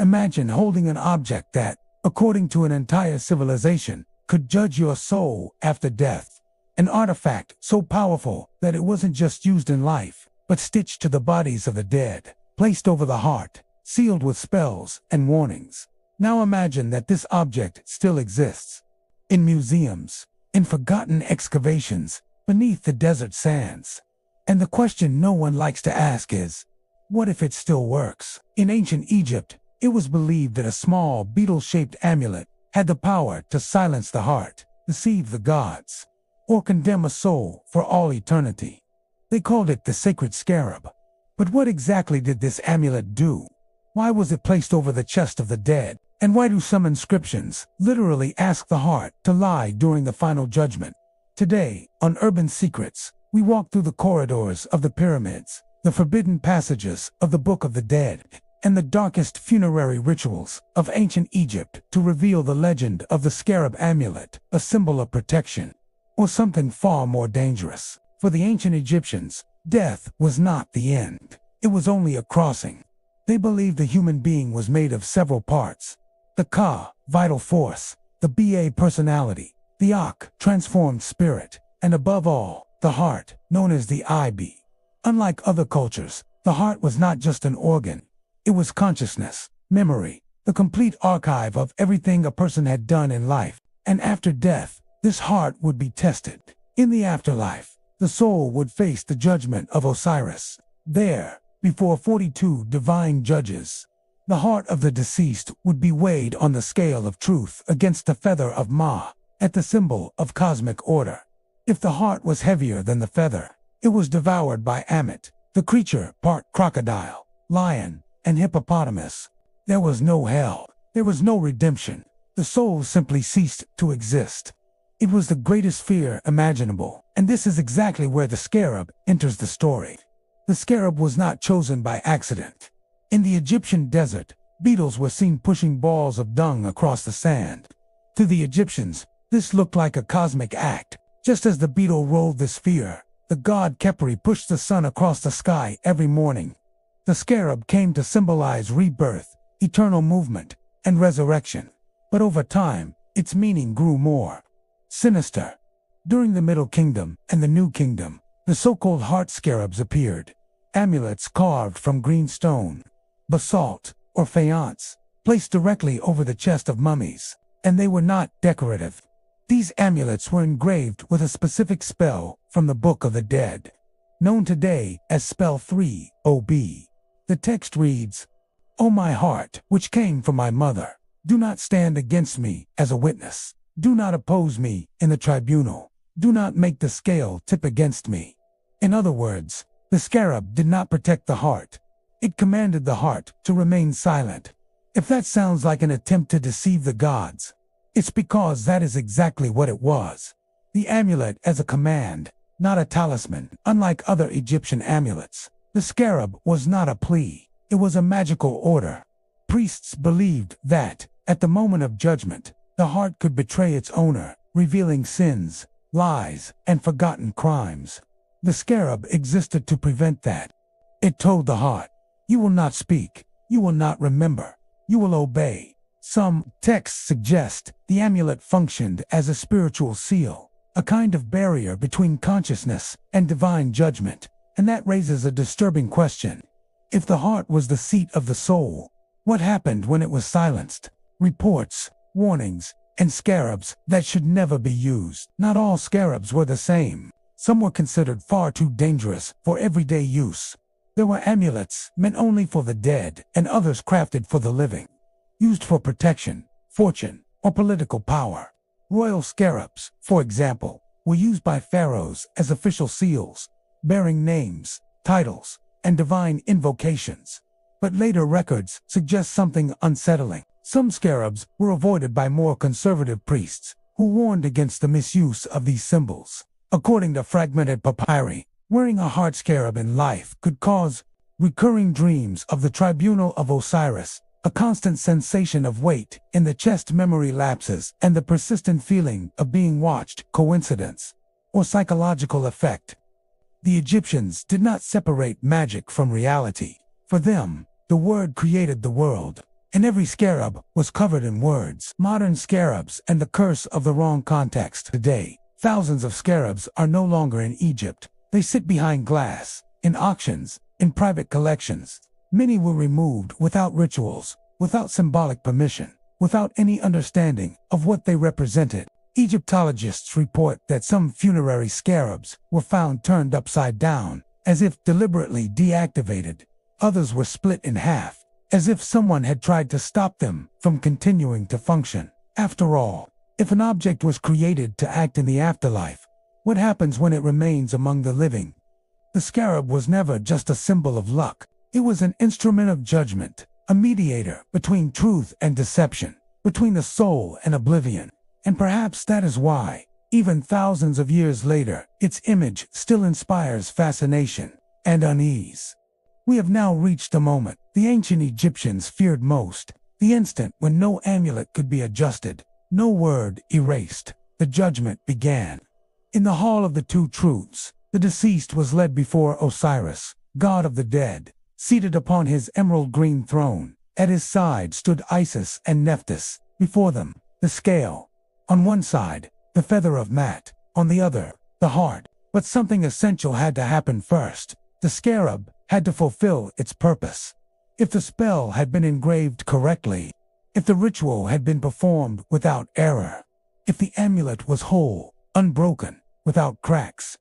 Imagine holding an object that, according to an entire civilization, could judge your soul after death. An artifact so powerful that it wasn't just used in life, but stitched to the bodies of the dead, placed over the heart, sealed with spells and warnings. Now imagine that this object still exists. In museums, in forgotten excavations, beneath the desert sands. And the question no one likes to ask is, what if it still works? In ancient Egypt, it was believed that a small beetle-shaped amulet had the power to silence the heart, deceive the gods, or condemn a soul for all eternity. They called it the sacred scarab. But what exactly did this amulet do? Why was it placed over the chest of the dead? And why do some inscriptions literally ask the heart to lie during the final judgment? Today, on Urban Secrets, we walk through the corridors of the pyramids, the forbidden passages of the Book of the Dead, and the darkest funerary rituals of ancient Egypt to reveal the legend of the Scarab Amulet, a symbol of protection, or something far more dangerous. For the ancient Egyptians, death was not the end. It was only a crossing. They believed the human being was made of several parts. The Ka, vital force, the Ba, personality, the Ak, transformed spirit, and above all, the heart, known as the Ib. Unlike other cultures, the heart was not just an organ. It was consciousness, memory, the complete archive of everything a person had done in life. And after death, this heart would be tested. In the afterlife, the soul would face the judgment of Osiris. There, before 42 divine judges, the heart of the deceased would be weighed on the scale of truth against the feather of Ma, at the symbol of cosmic order. If the heart was heavier than the feather, it was devoured by Ammit, the creature part crocodile, lion, and hippopotamus. There was no hell. There was no redemption. The soul simply ceased to exist. It was the greatest fear imaginable, and this is exactly where the scarab enters the story. The scarab was not chosen by accident. In the Egyptian desert, beetles were seen pushing balls of dung across the sand. To the Egyptians, this looked like a cosmic act. Just as the beetle rolled the sphere, the god Khepri pushed the sun across the sky every morning. The scarab came to symbolize rebirth, eternal movement, and resurrection. But over time, its meaning grew more sinister. During the Middle Kingdom and the New Kingdom, the so-called heart scarabs appeared. Amulets carved from green stone, basalt, or faience, placed directly over the chest of mummies, and they were not decorative. These amulets were engraved with a specific spell from the Book of the Dead, known today as Spell 3, OB. The text reads, "O my heart, which came from my mother, do not stand against me as a witness. Do not oppose me in the tribunal. Do not make the scale tip against me." In other words, the scarab did not protect the heart. It commanded the heart to remain silent. If that sounds like an attempt to deceive the gods, it's because that is exactly what it was. The amulet as a command, not a talisman. Unlike other Egyptian amulets, the scarab was not a plea. It was a magical order. Priests believed that, at the moment of judgment, the heart could betray its owner, revealing sins, lies, and forgotten crimes. The scarab existed to prevent that. It told the heart, "You will not speak, you will not remember, you will obey." Some texts suggest the amulet functioned as a spiritual seal, a kind of barrier between consciousness and divine judgment. And that raises a disturbing question. If the heart was the seat of the soul, what happened when it was silenced? Reports, warnings, and scarabs that should never be used. Not all scarabs were the same. Some were considered far too dangerous for everyday use. There were amulets meant only for the dead, and others crafted for the living, used for protection, fortune, or political power. Royal scarabs, for example, were used by pharaohs as official seals, bearing names, titles, and divine invocations. But later records suggest something unsettling. Some scarabs were avoided by more conservative priests, who warned against the misuse of these symbols. According to fragmented papyri, wearing a heart scarab in life could cause recurring dreams of the tribunal of Osiris, a constant sensation of weight in the chest, memory lapses, and the persistent feeling of being watched. Coincidence or psychological effect? The Egyptians did not separate magic from reality. For them, the word created the world, and every scarab was covered in words. Modern scarabs and the curse of the wrong context. Today, thousands of scarabs are no longer in Egypt. They sit behind glass, in auctions, in private collections. Many were removed without rituals, without symbolic permission, without any understanding of what they represented. Egyptologists report that some funerary scarabs were found turned upside down, as if deliberately deactivated. Others were split in half, as if someone had tried to stop them from continuing to function. After all, if an object was created to act in the afterlife, what happens when it remains among the living? The scarab was never just a symbol of luck. It was an instrument of judgment, a mediator between truth and deception, between the soul and oblivion. And perhaps that is why, even thousands of years later, its image still inspires fascination and unease. We have now reached the moment the ancient Egyptians feared most, the instant when no amulet could be adjusted, no word erased. The judgment began. In the Hall of the Two Truths, the deceased was led before Osiris, god of the dead, seated upon his emerald green throne. At his side stood Isis and Nephthys. Before them, the scale. On one side, the feather of Mat, on the other, the heart. But something essential had to happen first. The scarab had to fulfill its purpose. If the spell had been engraved correctly, if the ritual had been performed without error, if the amulet was whole, unbroken, without cracks,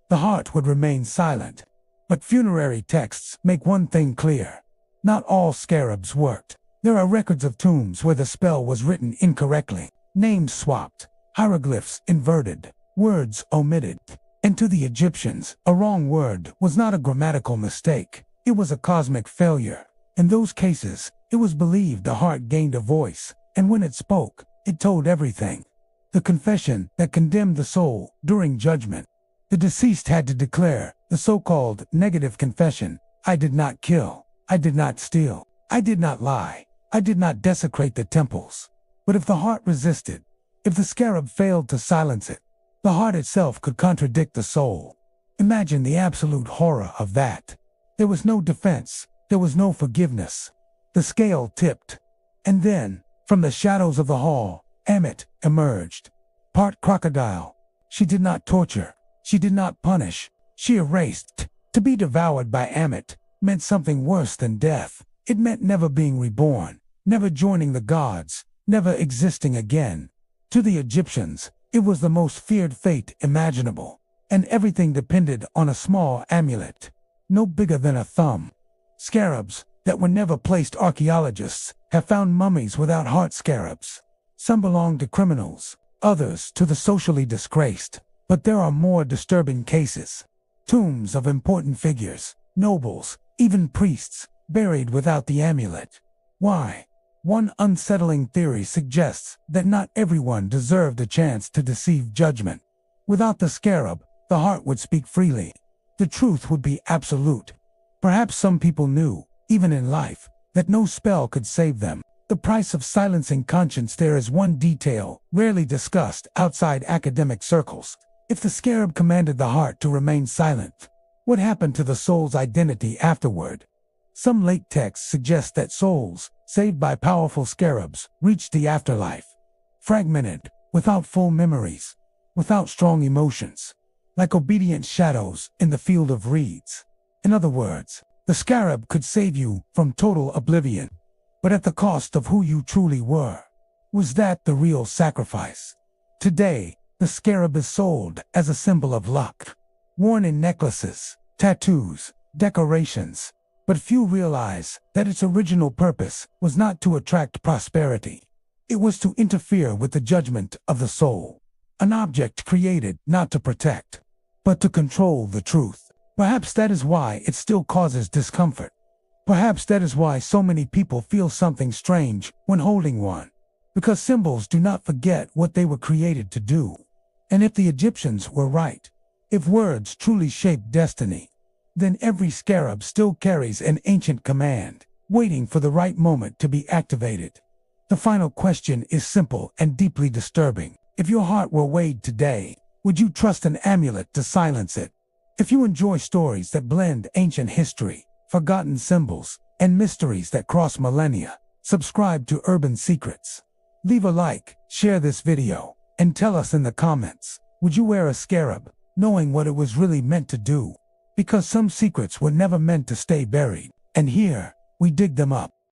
the heart would remain silent. But funerary texts make one thing clear. Not all scarabs worked. There are records of tombs where the spell was written incorrectly, names swapped, hieroglyphs inverted, words omitted. And to the Egyptians, a wrong word was not a grammatical mistake. It was a cosmic failure. In those cases, it was believed the heart gained a voice, and when it spoke, it told everything. The confession that condemned the soul during judgment. The deceased had to declare the so-called negative confession: I did not kill, I did not steal, I did not lie, I did not desecrate the temples. But if the heart resisted, if the scarab failed to silence it, the heart itself could contradict the soul. Imagine the absolute horror of that. There was no defense, there was no forgiveness. The scale tipped. And then, from the shadows of the hall, Ammit emerged. Part crocodile. She did not torture. She did not punish. She erased. To be devoured by Ammit meant something worse than death. It meant never being reborn, never joining the gods, never existing again. To the Egyptians, it was the most feared fate imaginable, and everything depended on a small amulet, no bigger than a thumb. Scarabs that were never placed. Archaeologists have found mummies without heart scarabs. Some belong to criminals, others to the socially disgraced. But there are more disturbing cases. Tombs of important figures, nobles, even priests, buried without the amulet. Why? One unsettling theory suggests that not everyone deserved a chance to deceive judgment. Without the scarab, the heart would speak freely. The truth would be absolute. Perhaps some people knew, even in life, that no spell could save them. The price of silencing conscience. There is one detail rarely discussed outside academic circles. If the scarab commanded the heart to remain silent, what happened to the soul's identity afterward? Some late texts suggest that souls, saved by powerful scarabs, reached the afterlife, fragmented, without full memories, without strong emotions, like obedient shadows in the field of reeds. In other words, the scarab could save you from total oblivion, but at the cost of who you truly were. Was that the real sacrifice? Today, the scarab is sold as a symbol of luck, worn in necklaces, tattoos, decorations. But few realize that its original purpose was not to attract prosperity. It was to interfere with the judgment of the soul. An object created not to protect, but to control the truth. Perhaps that is why it still causes discomfort. Perhaps that is why so many people feel something strange when holding one. Because symbols do not forget what they were created to do. And if the Egyptians were right, if words truly shape destiny, then every scarab still carries an ancient command, waiting for the right moment to be activated. The final question is simple and deeply disturbing. If your heart were weighed today, would you trust an amulet to silence it? If you enjoy stories that blend ancient history, forgotten symbols, and mysteries that cross millennia, subscribe to Urban Secrets. Leave a like, share this video, and tell us in the comments, would you wear a scarab, knowing what it was really meant to do? Because some secrets were never meant to stay buried, and here, we dig them up.